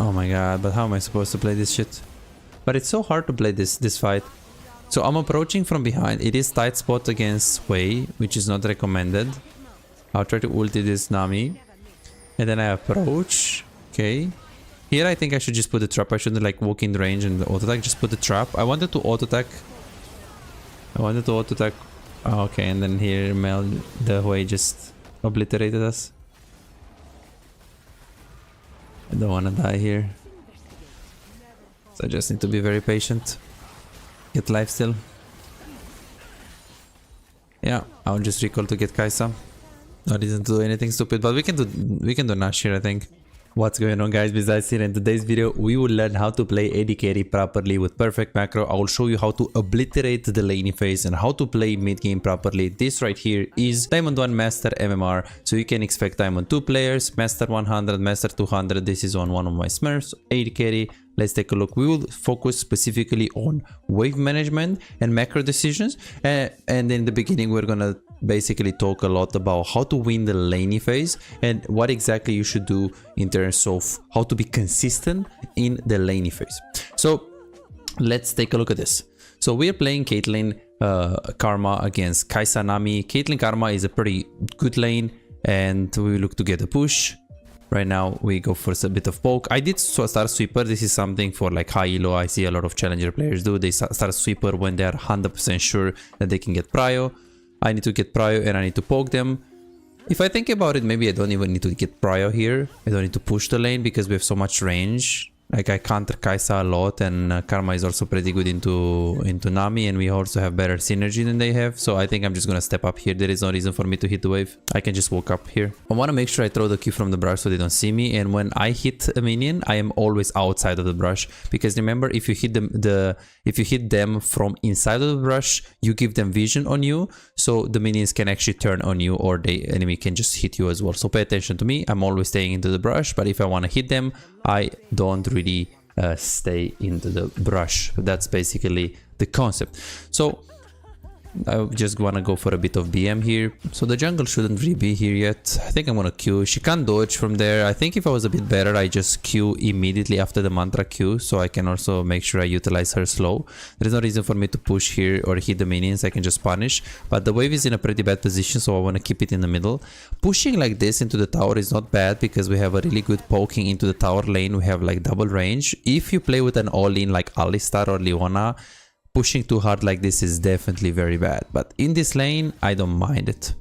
Oh my god, but how am I supposed to play this shit? But it's so hard to play this fight. So I'm approaching from behind. It is tight spot against Wei, which is not recommended. I'll try to ulti this Nami. And then I approach. Okay. Here I think I should just put the trap. I shouldn't like walk in range and auto attack. Just put the trap. I wanted to auto attack. Oh, okay, and then here Mel, the Wei just obliterated us. I don't want to die here. So I just need to be very patient. Get life still. Yeah, I'll just recall to get Kai'Sa. No reason to do anything stupid, but we can do Nash here, I think. What's going on, guys? Besides here, in today's video we will learn how to play AD carry properly with perfect macro. I will show you how to obliterate the laning phase and how to play mid game properly. This right here is Diamond 1 Master MMR, so you can expect Diamond 2 players, Master 100, Master 200. This is on one of my Smurfs, AD carry. Let's take a look. We will focus specifically on wave management and macro decisions, and in the beginning we're gonna basically talk a lot about how to win the laning phase and what exactly you should do in terms of how to be consistent in the laning phase. So let's take a look at this. So we're playing Caitlyn Karma against Kai'Sa Nami. Caitlyn Karma is a pretty good lane and we look to get a push. Right now we go for a bit of poke. I did start sweeper. This is something for like high elo. I see a lot of challenger players do. They start sweeper when they are 100% sure that they can get prio. I need to get prio and I need to poke them. If I think about it, maybe I don't even need to get prio here. I don't need to push the lane because we have so much range. Like I counter Kai'Sa a lot, and Karma is also pretty good into Nami, and we also have better synergy than they have. So I think I'm just gonna step up here. There is no reason for me to hit the wave. I can just walk up here. I want to make sure I throw the Q from the brush so they don't see me. And when I hit a minion, I am always outside of the brush, because remember, if you hit them from inside of the brush, you give them vision on you, so the minions can actually turn on you, or the enemy can just hit you as well. So pay attention to me. I'm always staying into the brush, but if I want to hit them, I don't really stay into the brush. That's basically the concept. So I just want to go for a bit of BM here. So the jungle shouldn't really be here yet. I think I'm gonna Q. She can't dodge from there. I think if I was a bit better, I just Q immediately after the mantra Q, so I can also make sure I utilize her slow. There's no reason for me to push here or hit the minions. I can just punish, but the wave is in a pretty bad position, so I want to keep it in the middle. Pushing like this into the tower is not bad because we have a really good poking into the tower lane. We have like double range. If you play with an all-in like Alistar or Leona, pushing too hard like this is definitely very bad, but in this lane I don't mind it.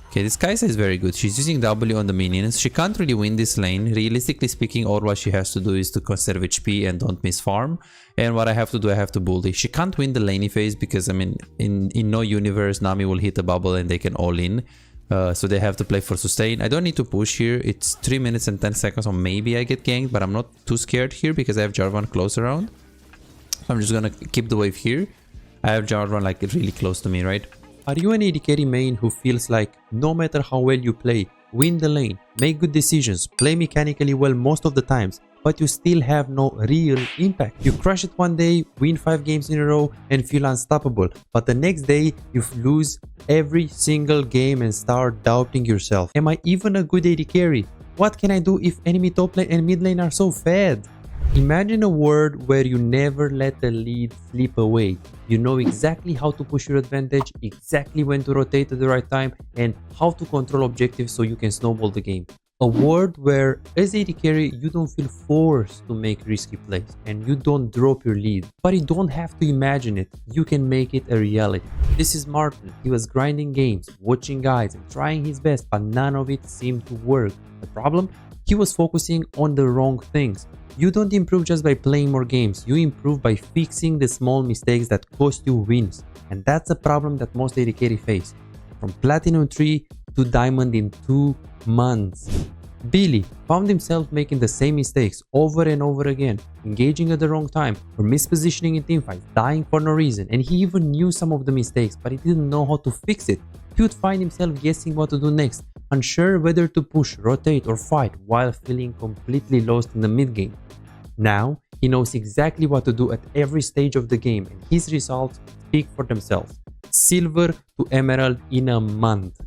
Okay, this Kai'Sa is very good. She's using W on the minions. She can't really win this lane. Realistically speaking, all what she has to do is to conserve HP and don't miss farm. And what I have to do, I have to bully. She can't win the laning phase because, I mean, in no universe Nami will hit a bubble and they can all in. So they have to play for sustain. I don't need to push here. It's 3 minutes and 10 seconds, or maybe I get ganked, but I'm not too scared here because I have Jarvan close around. I'm just gonna keep the wave here. I have Jarvan like really close to me, right? Are you an AD carry main who feels like no matter how well you play, win the lane, make good decisions, play mechanically well most of the times, but you still have no real impact? You crush it one day, win 5 games in a row and feel unstoppable, but the next day you lose every single game and start doubting yourself. Am I even a good AD carry? What can I do if enemy top lane and mid lane are so fed? Imagine a world where you never let the lead slip away. You know exactly how to push your advantage, exactly when to rotate at the right time, and how to control objectives so you can snowball the game. A world where as AD carry you don't feel forced to make risky plays and you don't drop your lead. But you don't have to imagine it, you can make it a reality. This is Martin. He was grinding games, watching guides and trying his best, but none of it seemed to work. The problem? He was focusing on the wrong things. You don't improve just by playing more games, you improve by fixing the small mistakes that cost you wins. And that's a problem that most AD carry face. From Platinum 3 to Diamond in 2 months. Billy found himself making the same mistakes over and over again, engaging at the wrong time or mispositioning in teamfights, dying for no reason, and he even knew some of the mistakes but he didn't know how to fix it. He would find himself guessing what to do next, unsure whether to push, rotate or fight while feeling completely lost in the mid game. Now he knows exactly what to do at every stage of the game and his results speak for themselves. Silver to Emerald in a month.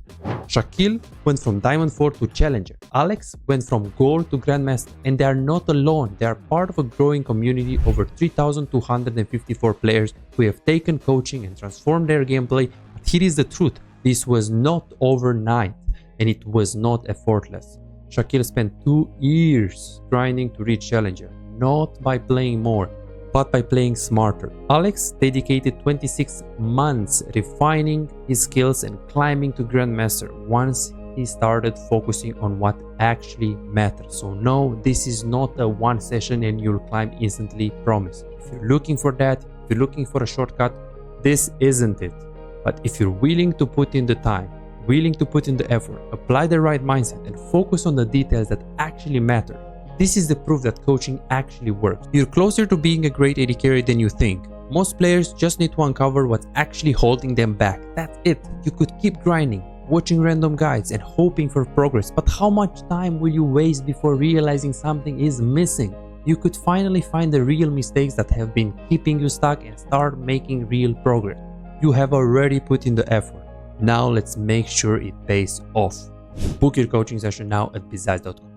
Shaquille went from Diamond 4 to Challenger. Alex went from Gold to Grandmaster. And they are not alone. They are part of a growing community over 3,254 players who have taken coaching and transformed their gameplay. But here is the truth. This was not overnight. And it was not effortless. Shaquille spent 2 years grinding to reach Challenger. Not by playing more, but by playing smarter. Alex dedicated 26 months refining his skills and climbing to Grandmaster once he started focusing on what actually matters. So no, this is not a one session and you'll climb instantly, promise. If you're looking for that, if you're looking for a shortcut, this isn't it. But if you're willing to put in the time, willing to put in the effort, apply the right mindset and focus on the details that actually matter, this is the proof that coaching actually works. You're closer to being a great AD carry than you think. Most players just need to uncover what's actually holding them back. That's it. You could keep grinding, watching random guides and hoping for progress, but how much time will you waste before realizing something is missing? You could finally find the real mistakes that have been keeping you stuck and start making real progress. You have already put in the effort. Now let's make sure it pays off. Book your coaching session now at bizarre.com.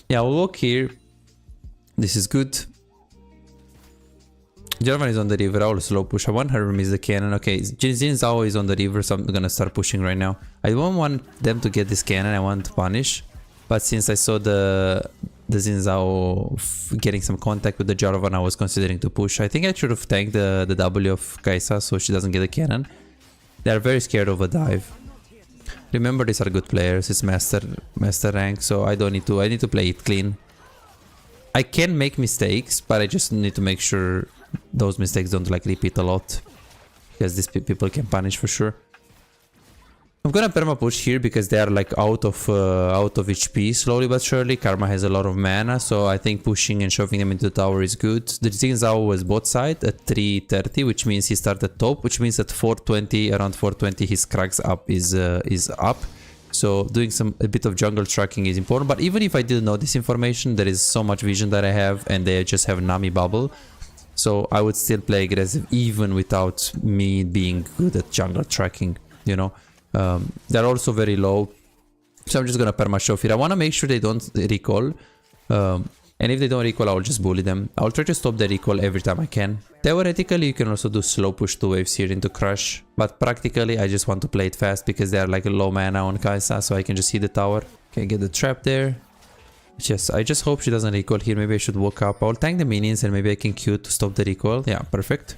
Yeah, we'll walk here. This is good. Jarvan is on the river. I will slow push. I want her to miss the cannon. Okay, Jin Zhao is on the river, so I'm gonna start pushing right now. I don't want them to get this cannon. I want to punish. But since I saw the Jin Zhao getting some contact with the Jarvan, I was considering to push. I think I should have tanked the W of Kai'Sa so she doesn't get a cannon. They are very scared of a dive. Remember, these are good players. It's master rank, so I need to play it clean. I can make mistakes, but I just need to make sure those mistakes don't like repeat a lot, because these people can punish for sure. I'm gonna perma push here because they are like out of HP slowly but surely. Karma has a lot of mana, so I think pushing and shoving them into the tower is good. The Jin Zhao was bot side at 330, which means he started top, which means at 420, around 420, his cracks up is up. So doing a bit of jungle tracking is important. But even if I didn't know this information, there is so much vision that I have, and they just have Nami bubble. So I would still play aggressive even without me being good at jungle tracking, you know. They're also very low, so I'm just gonna perma shove here. I want to make sure they don't recall, and if they don't recall, I'll just bully them. I'll try to stop the recall every time I can. Theoretically, you can also do slow push 2 waves here into crush, but practically I just want to play it fast because they are like a low mana on Kai'Sa, so I can just hit the tower. Okay, get the trap there. Yes, I just hope she doesn't recall here. Maybe I should walk up. I'll tank the minions and maybe I can Q to stop the recoil. Yeah, perfect.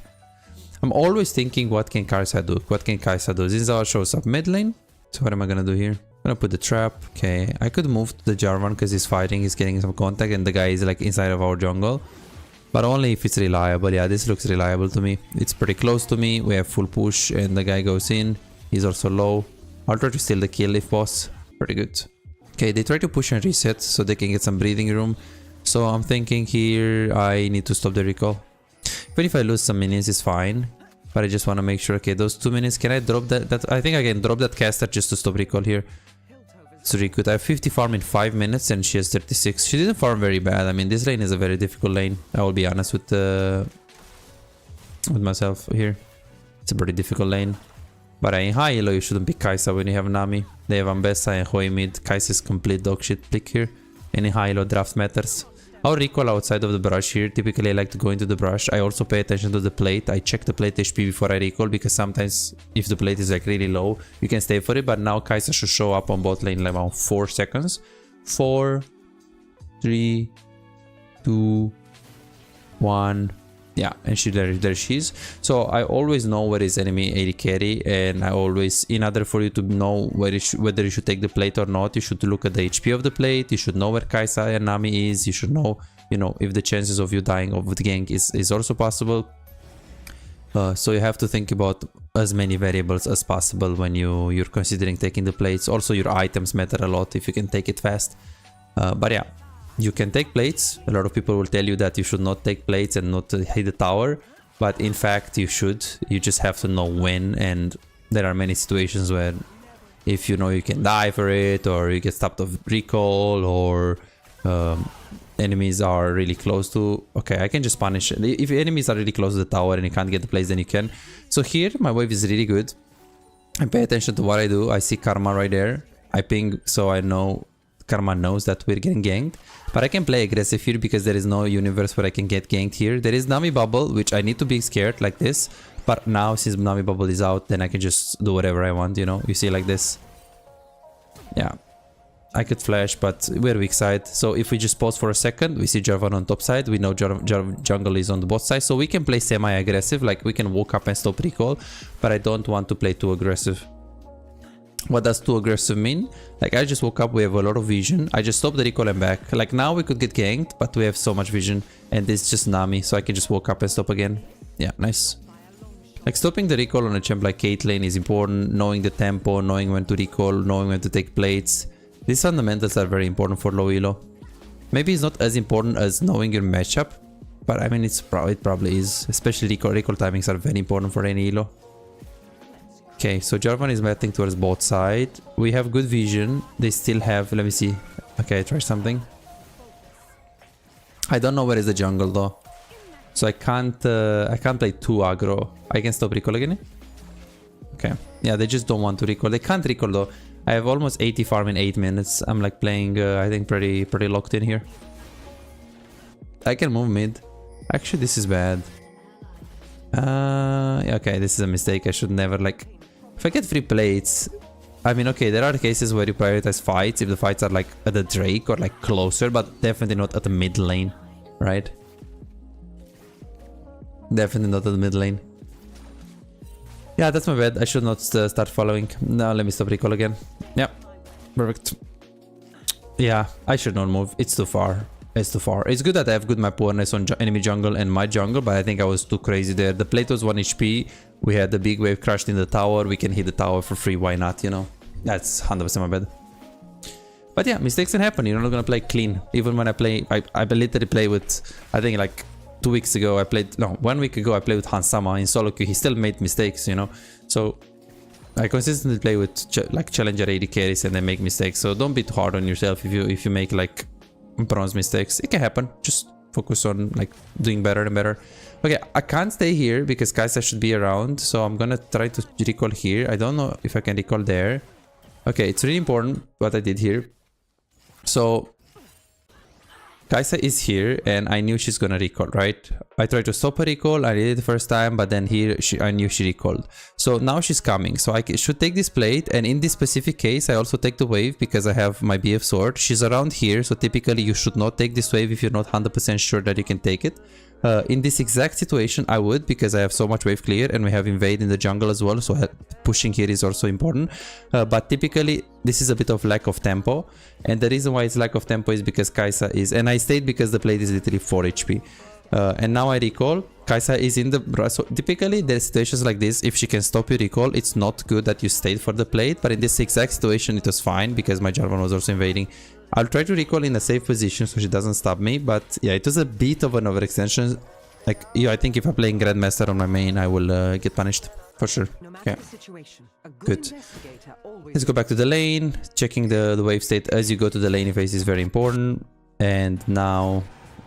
I'm always thinking, what can Kai'Sa do? What can Kai'Sa do? Jin Zhao shows up mid lane. So what am I gonna do here? I'm gonna put the trap. Okay, I could move to the Jarvan because he's fighting, he's getting some contact, and the guy is like inside of our jungle. But only if it's reliable. Yeah, this looks reliable to me. It's pretty close to me. We have full push and the guy goes in. He's also low. I'll try to steal the kill if boss. Pretty good. Okay, they try to push and reset so they can get some breathing room. So I'm thinking here I need to stop the recall. Even if I lose some minions, it's fine. But I just want to make sure, okay, those 2 minions, can I drop that? I think I can drop that caster just to stop recall here. It's really good. I have 50 farm in 5 minutes and she has 36. She didn't farm very bad. I mean, this lane is a very difficult lane. I will be honest with myself here. It's a pretty difficult lane. But in high elo, you shouldn't pick Kai'Sa when you have Nami. They have Ambessa and Hoi mid. Kai'Sa is complete dog shit pick here. And in high elo, draft matters. I'll recall outside of the brush here. Typically I like to go into the brush. I also pay attention to the plate. I check the plate HP before I recall, because sometimes if the plate is like really low, you can stay for it. But now Kai'Sa should show up on bot lane in around 4 seconds. 4, 3, 2, 1. Yeah, and there she is. So I always know where is enemy AD carry, and I always, in order for you to know whether you should take the plate or not, you should look at the HP of the plate. You should know where Kai'Sa and Nami is. You should know, if the chances of you dying of the gank is also possible. So you have to think about as many variables as possible when you're considering taking the plates. Also, your items matter a lot if you can take it fast. But yeah. You can take plates. A lot of people will tell you that you should not take plates and not hit the tower. But in fact, you should. You just have to know when. And there are many situations where if you know you can die for it, or you get stopped of recall, or enemies are really close to... Okay, I can just punish it. If enemies are really close to the tower and you can't get the plates, then you can. So here, my wave is really good. I pay attention to what I do. I see Karma right there. I ping so I know Karma knows that we're getting ganked. But I can play aggressive here because there is no universe where I can get ganked here. There is Nami Bubble, which I need to be scared like this. But now since Nami Bubble is out, then I can just do whatever I want, you know? You see like this. Yeah. I could flash, but we're weak side. So if we just pause for a second, we see Jarvan on top side. We know jungle is on the bot side. So we can play semi-aggressive. Like we can walk up and stop recall. But I don't want to play too aggressive. What does too aggressive mean? Like I just woke up, we have a lot of vision. I just stopped the recall and back. Like now we could get ganked, but we have so much vision. And this is just Nami, so I can just walk up and stop again. Yeah, nice. Like stopping the recall on a champ like Caitlyn is important. Knowing the tempo, knowing when to recall, knowing when to take plates. These fundamentals are very important for low elo. Maybe it's not as important as knowing your matchup, but I mean it probably is. Especially recall timings are very important for any elo. Okay, so Jarvan is batting towards bot side. We have good vision. They still have, let me see. Okay, I try something. I don't know where is the jungle though. So I can't play too aggro. I can stop recall again. Okay. Yeah, they just don't want to recall. They can't recall though. I have almost 80 farm in 8 minutes. I'm like playing, I think pretty locked in here. I can move mid. Actually, this is bad. Okay, this is a mistake. I should never like... If I get free plates... I mean, okay, there are cases where you prioritize fights if the fights are like at the Drake or like closer, but definitely not at the mid lane, right? Definitely not at the mid lane. Yeah, that's my bad. I should not start following. Now let me stop recall again. Yeah, perfect. Yeah, I should not move. It's too far. It's too far. It's good that I have good map awareness on enemy jungle and my jungle, but I think I was too crazy there. The plate was 1 HP. We had the big wave crashed in the tower. We can hit the tower for free. Why not, you know? That's 100% my bad. But yeah, mistakes can happen. You're not gonna play clean. Even when I play, I literally play with, I think like 2 weeks ago I played, no, 1 week ago I played with Hansama in SoloQ. He still made mistakes, you know? So I consistently play with like challenger AD carries and they make mistakes. So don't be too hard on yourself if you make like bronze mistakes. It can happen. Just focus on like doing better and better. Okay, I can't stay here because Kai'Sa should be around. So I'm gonna try to recall here. I don't know if I can recall there. Okay, it's really important what I did here. So Kai'Sa is here and I knew she's gonna recall, right? I tried to stop her recall, I did it the first time, but then here I knew she recalled. So now she's coming, so I should take this plate, and in this specific case I also take the wave because I have my BF sword. She's around here, so typically you should not take this wave if you're not 100% sure that you can take it. In this exact situation I would, because I have so much wave clear and we have invade in the jungle as well, so pushing here is also important. But typically this is a bit of lack of tempo, and the reason why it's lack of tempo is because Kai'Sa is, and I stayed because the plate is literally 4 HP. And now I recall, Kai'Sa is in the... So typically there's situations like this, if she can stop your recall, it's not good that you stayed for the plate, but in this exact situation it was fine because my Jarvan was also invading. I'll try to recall in a safe position so she doesn't stop me, but yeah, it was a bit of an overextension. Like, yeah, I think if I'm playing Grandmaster on my main, I will get punished, for sure. Okay, good. Let's go back to the lane, checking the wave state as you go to the lane phase is very important. And now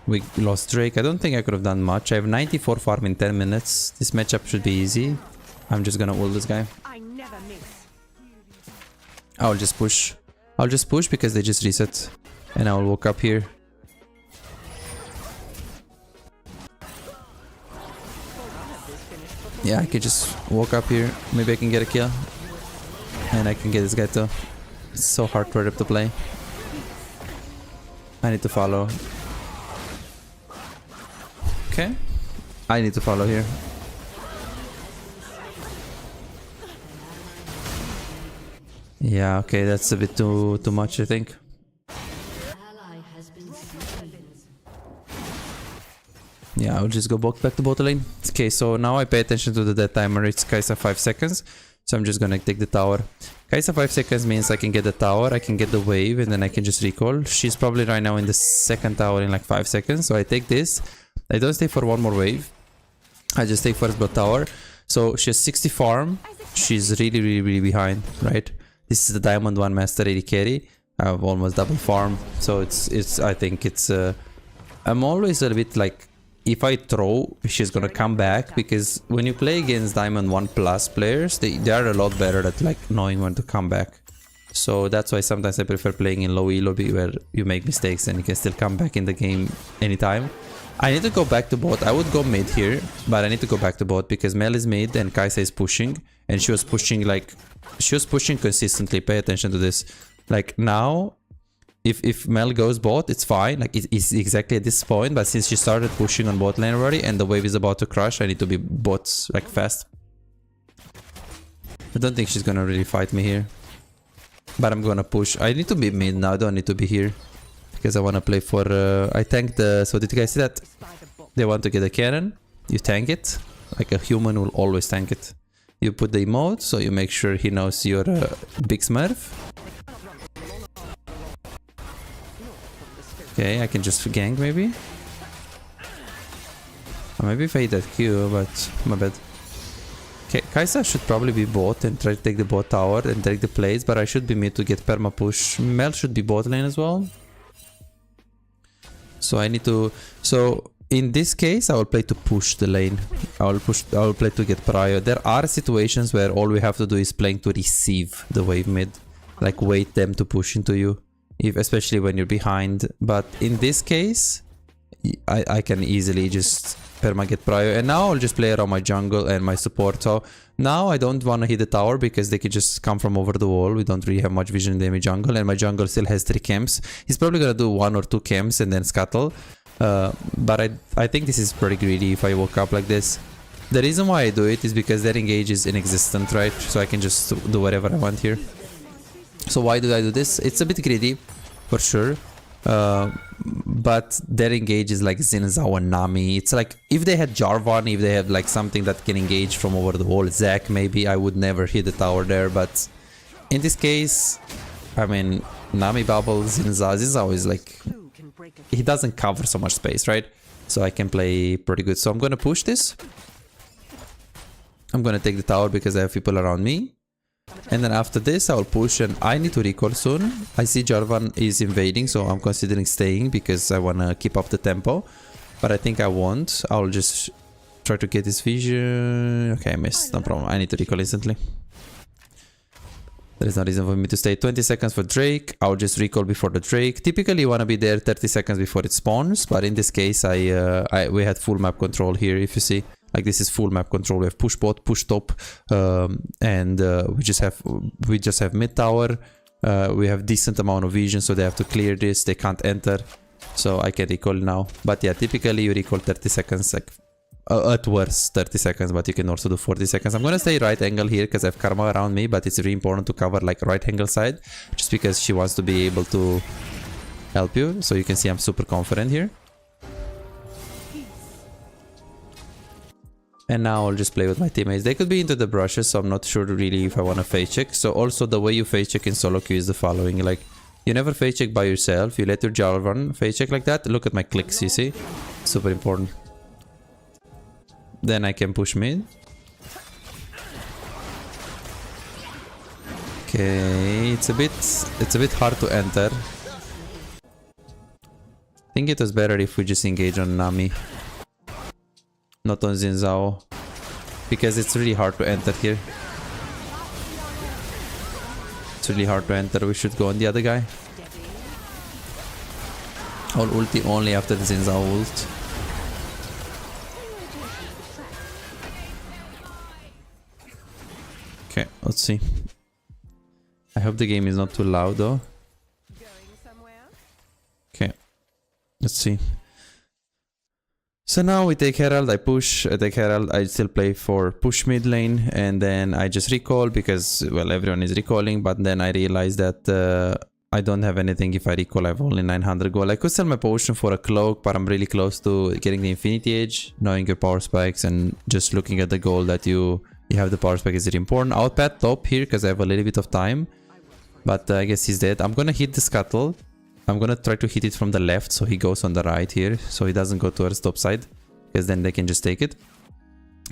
we lost Drake. I don't think I could have done much. I have 94 farm in 10 minutes. This matchup should be easy. I'm just gonna ult this guy. I'll just push. I'll just push because they just reset. And I'll walk up here. Yeah, I can just walk up here. Maybe I can get a kill. And I can get this guy too. It's so hard for him to play. I need to follow. Okay. I need to follow here. Yeah, okay, that's a bit too much, I think. Yeah, I'll just go back to bot lane. Okay, so now I pay attention to the dead timer. It's Kai'Sa 5 seconds. So I'm just gonna take the tower. Kai'Sa 5 seconds means I can get the tower, I can get the wave, and then I can just recall. She's probably right now in the second tower in like 5 seconds. So I take this. I don't stay for one more wave. I just take first blood tower. So she has 60 farm. She's really behind, right? This is the diamond 1 master AD carry. I have almost double farm. So it's I think it's I'm always a bit like if I throw, she's gonna come back, because when you play against Diamond 1+ players, they are a lot better at like knowing when to come back. So that's why sometimes I prefer playing in low elo, where you make mistakes and you can still come back in the game anytime. I need to go back to bot. I would go mid here, but I need to go back to bot because Mel is mid and Kai'Sa is pushing, and she was pushing consistently. Pay attention to this. Like now, if Mel goes bot, it's fine. Like it's exactly at this point, but since she started pushing on bot lane already and the wave is about to crash, I need to be bots like fast. I don't think she's gonna really fight me here, but I'm gonna push. I need to be mid now. I don't need to be here because I wanna play for. I tanked the. So did you guys see that? They want to get a cannon. You tank it. Like a human will always tank it. You put the emote, so you make sure he knows you're a big smurf. Okay, I can just gank maybe. Or maybe fade that Q, but my bad. Okay, Kai'Sa should probably be bot and try to take the bot tower and take the plays, but I should be mid to get perma push. Mel should be bot lane as well. So I need to... So in this case, I will play to push the lane. I will play to get prio. There are situations where all we have to do is playing to receive the wave mid. Like wait them to push into you. Especially when you're behind, but in this case I can easily just perma get prio, and now I'll just play around my jungle and my support. So now I don't want to hit the tower because they could just come from over the wall. We don't really have much vision in the enemy jungle, and my jungle still has 3 camps. He's probably gonna do 1 or 2 camps and then scuttle, but I think this is pretty greedy if I woke up like this. The reason why I do it is because their engage is inexistent, right? So I can just do whatever I want here. So why do I do this? It's a bit greedy, for sure. But their engage is like Xin Zhao and Nami. It's like if they had Jarvan, if they have like something that can engage from over the wall, Zac maybe, I would never hit the tower there. But in this case, I mean, Nami bubbles, Xin Zhao is like, he doesn't cover so much space, right? So I can play pretty good. So I'm gonna push this. I'm gonna take the tower because I have people around me. And then after this I will push, and I need to recall soon. I see Jarvan is invading, so I'm considering staying because I want to keep up the tempo. But I think I won't. I'll just try to get his vision. Okay, I missed. No problem. I need to recall instantly. There is no reason for me to stay. 20 seconds for Drake. I'll just recall before the Drake. Typically you want to be there 30 seconds before it spawns, but in this case we had full map control here, if you see. Like this is full map control. We have push bot, push top, and we just have mid tower. We have decent amount of vision, so they have to clear this. They can't enter, so I can recall now. But yeah, typically you recall 30 seconds, like at worst 30 seconds, but you can also do 40 seconds. I'm gonna stay right angle here because I have Karma around me, but it's really important to cover like right angle side, just because she wants to be able to help you. So you can see I'm super confident here. And now I'll just play with my teammates. They could be into the brushes, so I'm not sure really if I want to face check. So also the way you face check in SoloQ is the following. Like, you never face check by yourself. You let your Jarvan face check like that. Look at my clicks, you see? Super important. Then I can push mid. Okay, it's a bit hard to enter. I think it was better if we just engage on Nami. Not on Xin Zhao, because it's really hard to enter here. It's really hard to enter. We should go on the other guy. I'll ulti only after the Xin Zhao ult. Okay, let's see. I hope the game is not too loud though. Okay, let's see. So now we take Herald, I push, I take Herald, I still play for push mid lane, and then I just recall because, well, everyone is recalling, but then I realize that I don't have anything. If I recall, I have only 900 gold. I could sell my potion for a cloak, but I'm really close to getting the Infinity Edge. Knowing your power spikes and just looking at the goal that you have the power spike is really important. I'll pad top here because I have a little bit of time, but I guess he's dead. I'm gonna hit the scuttle. I'm gonna try to hit it from the left, so he goes on the right here, so he doesn't go towards top side, because then they can just take it.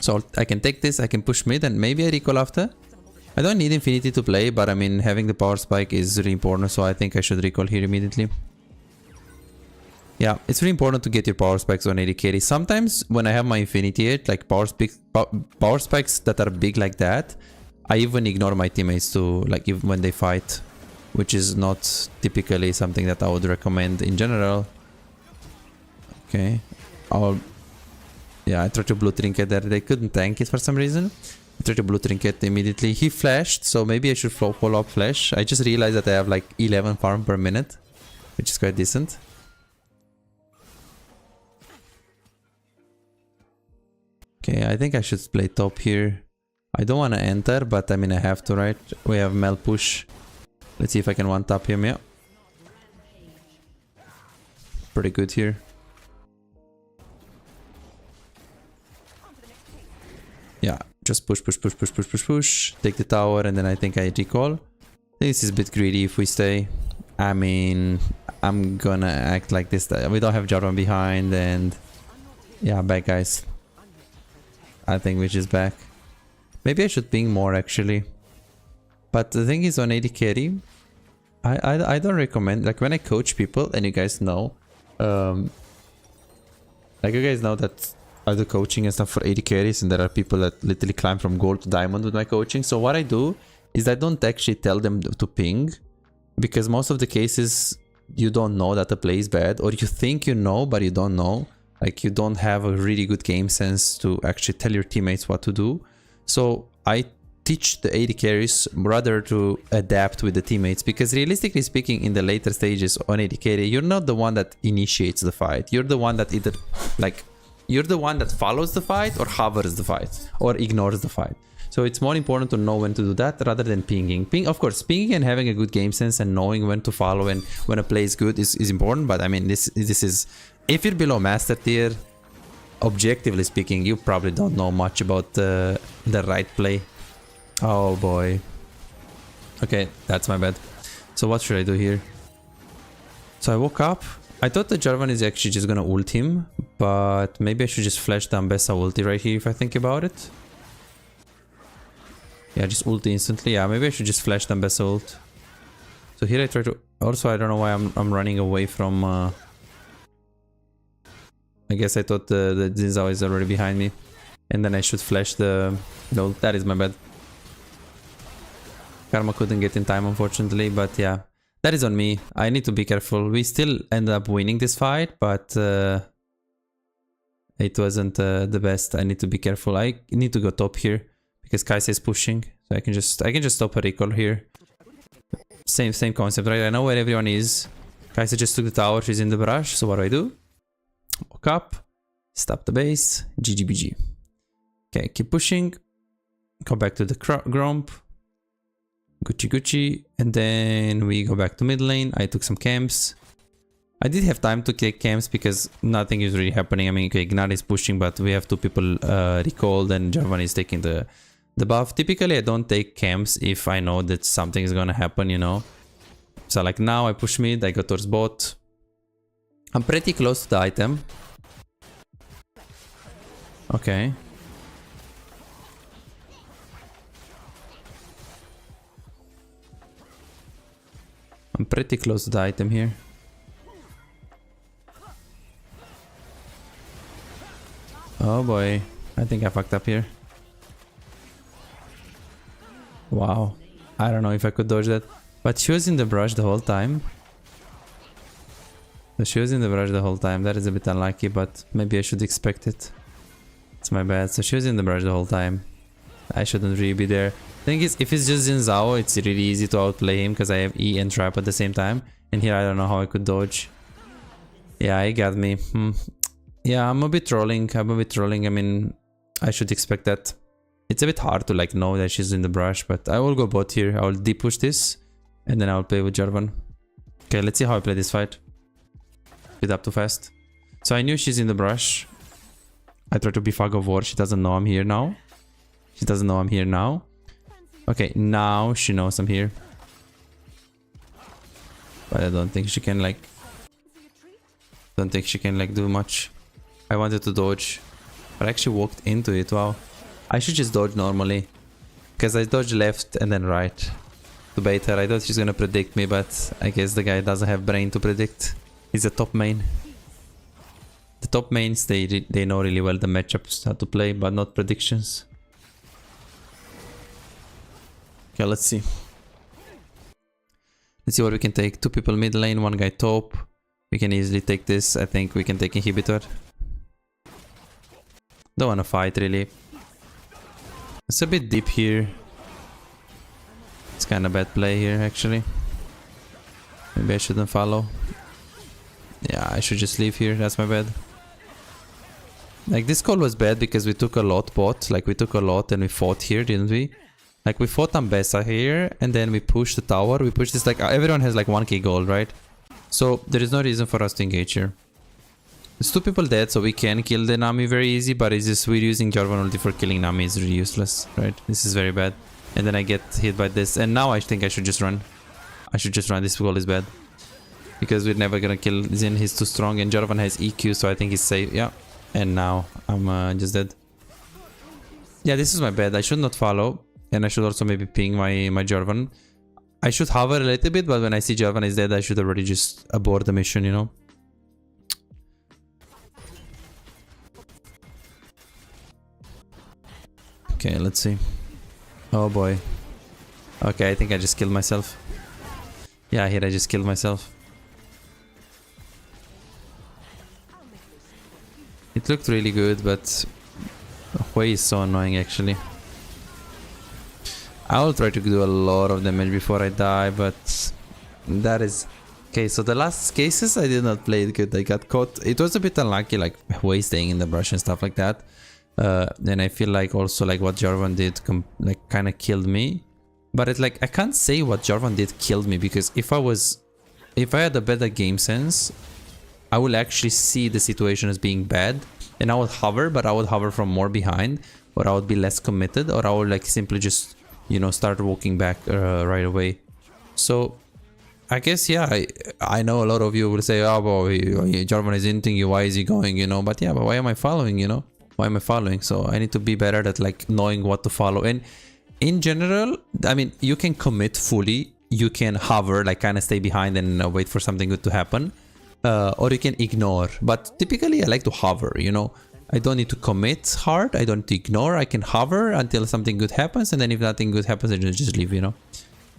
So I can take this, I can push mid, and maybe I recall after. I don't need Infinity to play, but I mean, having the power spike is really important, so I think I should recall here immediately. Yeah, it's really important to get your power spikes on AD carry. Sometimes when I have my Infinity 8, like power spikes that are big like that, I even ignore my teammates to, like, even when they fight, which is not typically something that I would recommend in general. Okay, yeah, I tried to blue trinket there. They couldn't tank it for some reason. I tried to blue trinket immediately. He flashed, so maybe I should follow up flash. I just realized that I have like 11 farm per minute, which is quite decent. Okay, I think I should play top here. I don't want to enter, but I mean I have to, right? We have Mel push. Let's see if I can one tap him. Yeah, pretty good here. Yeah, just push. Take the tower, and then I think I recall. This is a bit greedy if we stay. I mean, I'm gonna act like this. We don't have Jarvan behind, and yeah, back guys. I think we're just back. Maybe I should ping more actually. But the thing is, on AD carry, I don't recommend, like when I coach people, and you guys know, like you guys know that I do coaching and stuff for AD carries, and there are people that literally climb from gold to diamond with my coaching. So what I do is I don't actually tell them to ping, because most of the cases you don't know that the play is bad, or you think you know but you don't know. Like you don't have a really good game sense to actually tell your teammates what to do. So I teach the AD carries rather to adapt with the teammates, because realistically speaking, in the later stages on AD carry, you're not the one that initiates the fight. You're the one that either, like, you're the one that follows the fight or hovers the fight or ignores the fight. So it's more important to know when to do that rather than pinging. Of course, pinging and having a good game sense and knowing when to follow and when a play is good is important. But I mean, this is, if you're below master tier, objectively speaking, you probably don't know much about the right play. Oh boy. Okay, that's my bad. So what should I do here? So I woke up. I thought the Jarvan is actually just gonna ult him, but maybe I should just flash the Ambessa ulti right here if I think about it. Yeah, just ulti instantly. Yeah, maybe I should just flash the Ambessa ult. So here I try to... Also, I don't know why I'm running away from... I guess I thought the Xin Zhao is already behind me. And then I should flash the ult. That is my bad. Karma couldn't get in time, unfortunately, but yeah. That is on me. I need to be careful. We still end up winning this fight, but it wasn't the best. I need to be careful. I need to go top here because Kai'Sa is pushing, so I can just stop a recall here. Same concept, right? I know where everyone is. Kai'Sa just took the tower. She's in the brush. So what do? Walk up, stop the base. GGBG. Okay, keep pushing. Go back to the Gromp. Gucci, and then we go back to mid lane. I took some camps. I did have time to take camps because nothing is really happening. I mean, okay, Gnat is pushing, but we have two people recalled, and Jarvan is taking the buff. Typically, I don't take camps if I know that something is gonna happen, you know. So like now, I push mid, I go towards bot. I'm pretty close to the item. Okay. I'm pretty close to the item here. Oh boy, I think I fucked up here. Wow, I don't know if I could dodge that. But she was in the brush the whole time. She was in the brush the whole time. That is a bit unlucky, but maybe I should expect it. It's my bad. So she was in the brush the whole time. I shouldn't really be there. Thing is, if it's just Xin Zhao, it's really easy to outplay him because I have E and trap at the same time. And here I don't know how I could dodge. Yeah, he got me. Yeah, I'm a bit trolling. I mean, I should expect that. It's a bit hard to like know that she's in the brush, but I will go bot here. I will deep push this, and then I'll play with Jarvan. Okay, let's see how I play this fight. Speed up too fast. So I knew she's in the brush. I try to be fog of war. She doesn't know I'm here now. Okay, now she knows I'm here. But I don't think she can like... do much. I wanted to dodge, but I actually walked into it. Wow. I should just dodge normally, because I dodged left and then right to bait her. I thought she's gonna predict me, but I guess the guy doesn't have brain to predict. He's a top main. The top mains, they know really well the matchups, how to play, but not predictions. Okay, let's see. Let's see what we can take. 2 people mid lane, 1 guy top. We can easily take this. I think we can take inhibitor. Don't wanna fight really. It's a bit deep here. It's kinda bad play here actually. Maybe I shouldn't follow. Yeah, I should just leave here. That's my bad. Like, this call was bad because we took a lot bot. Like, we took a lot and we fought here, didn't we? Like, we fought Ambessa here and then we pushed the tower. We pushed this, like, everyone has like 1k gold, right? So there is no reason for us to engage here. There's 2 people dead, so we can kill the Nami very easy, but it's just we're using Jarvan ulti for killing Nami is really useless, right? This is very bad. And then I get hit by this, and now I think I should just run. I should just run. This goal is bad. Because we're never gonna kill Xin, he's too strong, and Jarvan has EQ, so I think he's safe. Yeah. And now I'm just dead. Yeah, this is my bad. I should not follow, and I should also maybe ping my Jarvan. I should hover a little bit, but when I see Jarvan is dead, I should already just abort the mission, you know? Okay, let's see. Oh boy. Okay, I think I just killed myself. Yeah, here I just killed myself. It looked really good, but Hui is so annoying actually. I will try to do a lot of damage before I die, but that is... Okay, so the last cases I did not play it good. I got caught. It was a bit unlucky, like Hui staying in the brush and stuff like that. Then I feel like also like what Jarvan did like kind of killed me. But it's like I can't say what Jarvan did killed me, because if I had a better game sense, I will actually see the situation as being bad and I would hover, but I would hover from more behind, or I would be less committed, or I would like simply just, you know, start walking back right away. So I guess, yeah, I know a lot of you will say, oh boy, Jarvan is inting you, why is he going, you know? But yeah, but why am I following, you know? Why am I following? So I need to be better at like knowing what to follow. And in general, I mean, you can commit fully, you can hover, like kind of stay behind and wait for something good to happen. Or you can ignore, but typically I like to hover, you know. I don't need to commit hard, I don't need to ignore, I can hover until something good happens, and then if nothing good happens I just leave, you know.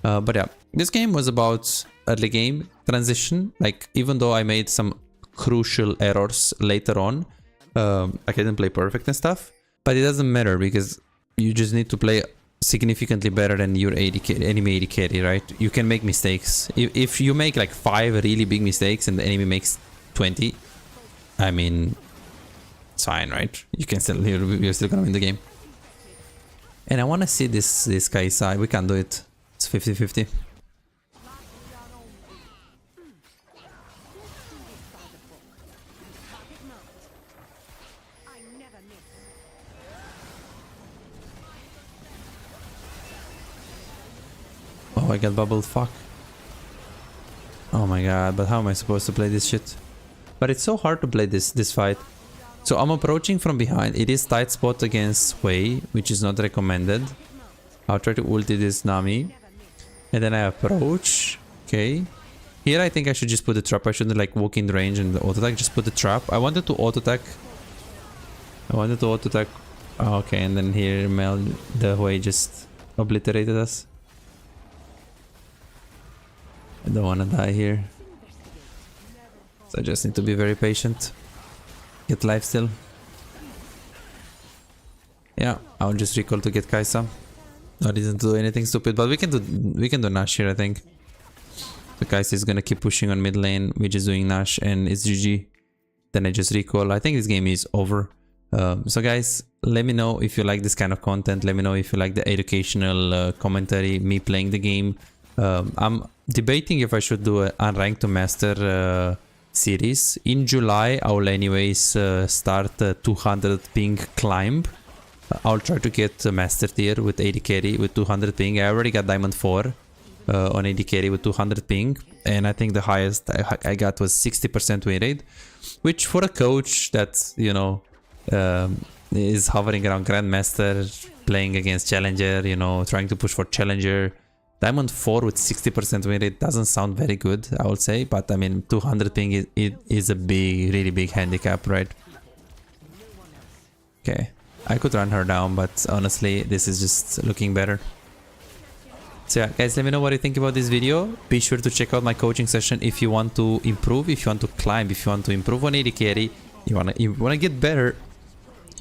But yeah, this game was about early game transition. Like, even though I made some crucial errors later on, I didn't play perfect and stuff, but it doesn't matter because you just need to play significantly better than your enemy AD carry, right? You can make mistakes. If you make like 5 really big mistakes and the enemy makes 20, I mean, it's fine, right? You can still, you're still gonna win the game. And I want to see this guy side. We can't do it. It's 50-50. Oh, I got bubbled, fuck. Oh my god, but how am I supposed to play this shit? But it's so hard to play this fight. So I'm approaching from behind. It is tight spot against Hui, which is not recommended. I'll try to ulti this Nami. And then I approach. Okay. Here I think I should just put the trap. I shouldn't like walk in range and auto attack. Just put the trap. I wanted to auto attack. Oh, okay, and then here the Hui just obliterated us. I don't want to die here. So I just need to be very patient. Get life still. Yeah, I'll just recall to get Kai'Sa. I didn't do anything stupid, but we can do Nash here, I think. The Kai'Sa is gonna keep pushing on mid lane. We're just doing Nash and it's GG. Then I just recall. I think this game is over. So guys, let me know if you like this kind of content. Let me know if you like the educational commentary, me playing the game. I'm debating if I should do an unranked to master series. In July, I will anyways start a 200 ping climb. I'll try to get a master tier with AD carry with 200 ping. I already got diamond 4 on AD carry with 200 ping. And I think the highest I got was 60% win rate. Which for a coach that, you know, is hovering around Grandmaster, playing against Challenger, you know, trying to push for Challenger, Diamond 4 with 60% win rate doesn't sound very good, I would say, but I mean 200 ping is a big, really big handicap, right? Okay, I could run her down, but honestly this is just looking better. So yeah, guys, let me know what you think about this video. Be sure to check out my coaching session if you want to improve, if you want to climb, if you want to improve on AD carry, you wanna get better.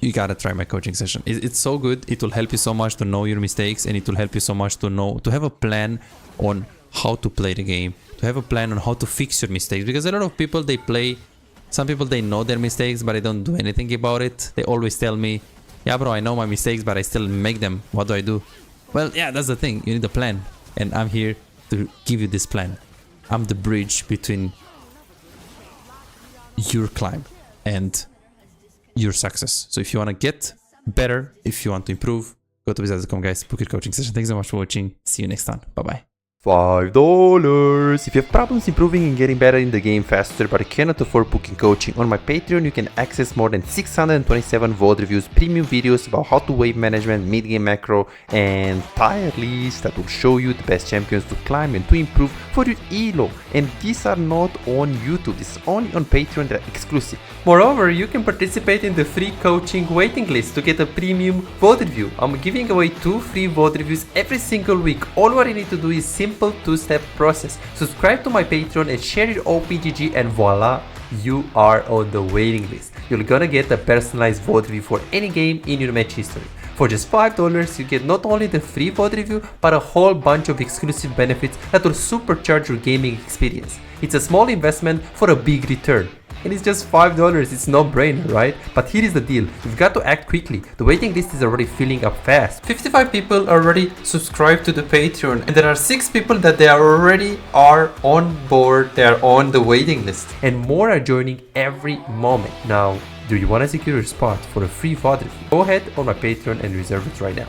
You gotta try my coaching session. It's so good. It will help you so much to know your mistakes, and it will help you so much to have a plan on how to play the game, to have a plan on how to fix your mistakes. Because a lot of people, some people they know their mistakes, but they don't do anything about it. They always tell me, yeah bro, I know my mistakes, but I still make them. What do I do? Well, yeah, that's the thing. You need a plan, and I'm here to give you this plan. I'm the bridge between your climb and your success. So if you want to get better, if you want to improve, go to VODs.com, guys. Book your coaching session. Thanks so much for watching. See you next time. Bye bye. $5. If you have problems improving and getting better in the game faster but cannot afford booking coaching, on my Patreon you can access more than 627 VOD reviews, premium videos about how to wave management, mid-game macro, and tier lists that will show you the best champions to climb and to improve for your elo. And these are not on YouTube, this is only on Patreon, they're exclusive. Moreover, you can participate in the free coaching waiting list to get a premium VOD review. I'm giving away 2 free VOD reviews every single week. All what you need to do is simple 2-step process. Subscribe to my Patreon and share your OPGG, and voila, you are on the waiting list. You're gonna get a personalized VOD review for any game in your match history. For just $5, you get not only the free VOD review, but a whole bunch of exclusive benefits that will supercharge your gaming experience. It's a small investment for a big return. And it's just $5, it's no brainer, right? But here is the deal, you've got to act quickly. The waiting list is already filling up fast. 55 people already subscribed to the Patreon, and there are 6 people that they are on board, they are on the waiting list. And more are joining every moment. Now, do you want to secure your spot for a free VOD review? Go ahead on my Patreon and reserve it right now.